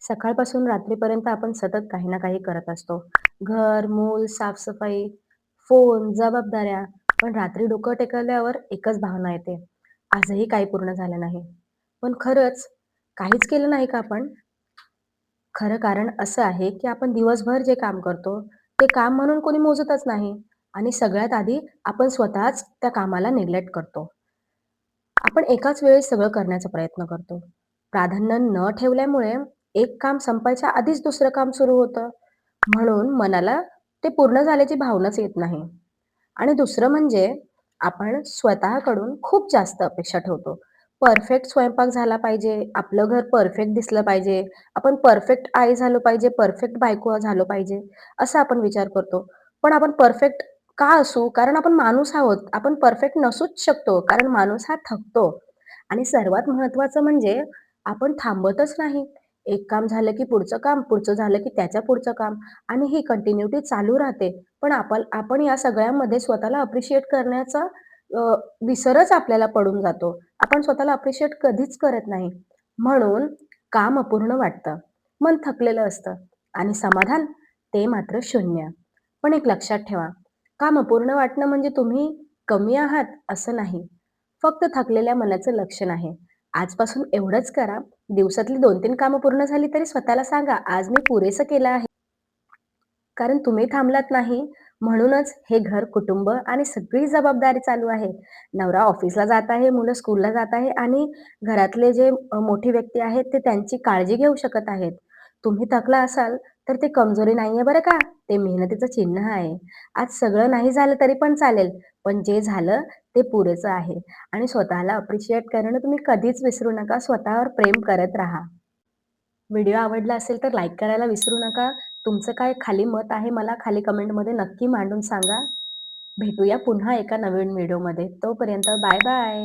सकाळपासून रात्रीपर्यंत आपण सतत काही ना काही करत असतो. घर, मूल, साफसफाई, फोन, जबाबदाऱ्या. पण रात्री डोकं टेकवल्यावर एकच भावना येते, आजही काही पूर्ण झालं नाही. पण खरंच काहीच केलं नाही का आपण? खरं कारण असं आहे, की आपण दिवसभर जे काम करतो, ते काम म्हणून कोणी मोजतच नाही आणि सगळ्यात आधी आपण स्वतःच त्या कामाला निग्लेक्ट करतो. आपण एकाच वेळेस सगळं करण्याचा प्रयत्न करतो. प्राधान्य न ठेवल्यामुळे एक काम संपायच्या आधीच दुसरं काम सुरू होतं. म्हणून मनाला ते पूर्ण झाल्याची भावनाच येत नाही. आणि दुसरं म्हणजे आपण स्वतःकडून खूप जास्त अपेक्षा ठेवतो. परफेक्ट स्वयंपाक झाला पाहिजे, आपलं घर परफेक्ट दिसलं पाहिजे, आपण परफेक्ट आई झालो पाहिजे, परफेक्ट बायको झालो पाहिजे, असा आपण विचार करतो. पण आपण परफेक्ट का असू? कारण आपण माणूस आहोत. आपण परफेक्ट नसूच शकतो. कारण माणूस हा थकतो. आणि सर्वात महत्त्वाचं म्हणजे आपण थांबतच नाही. एक काम झालं की पुढचं काम, पुढचं झालं की त्याच्या पुढचं काम आणि ही कंटिन्यूटी चालू राहते. पण आपण या सगळ्यामध्ये स्वतःला अप्रिशिएट करण्याचा अ, विसरच आपल्याला पडून जातो. आपण स्वतःला अप्रिशिएट कधीच करत नाही. म्हणून काम अपूर्ण वाटतं. मन थकलेलं असतं आणि समाधान ते मात्र शून्य. पण एक लक्षात ठेवा, काम अपूर्ण वाटणं म्हणजे तुम्ही कमी आहात असं नाही. फक्त थकलेल्या मनाचं लक्षण आहे. आजपासून एवढंच करा, दिवसातली 2-3 कामं पूर्ण झाली तरी स्वतःला सांगा, "आज मी पुरेसं केलं आहे." कारण तुम्ही थांबलात नाही, म्हणूनच हे घर, कुटुंब आणि सगळी जबाबदारी चालू आहे. नवरा ऑफिसला जात आहे, मुलं स्कूलला जात आहे आणि घरातले जे मोठी व्यक्ती आहेत, ते त्यांची काळजी घेऊ शकत आहेत. तुम्ही थकला असाल, तर ते कमजोरी नाहीये बरं का, ते मेहनतीचं चिन्ह आहे. आज सगळं नाही झालं तरी पण चालेल, पण जे झालं ते पुरेसं आहे आणि स्वतःला अप्रिशिएट करणं तुम्ही कधीच विसरू नका. स्वतःवर प्रेम करत राहा. व्हिडिओ आवडला असेल तर लाईक करायला विसरू नका. तुमचं काय खाली मत आहे मला खाली कमेंटमध्ये नक्की मांडून सांगा. भेटूया पुन्हा एका नवीन व्हिडिओमध्ये. तोपर्यंत बाय बाय.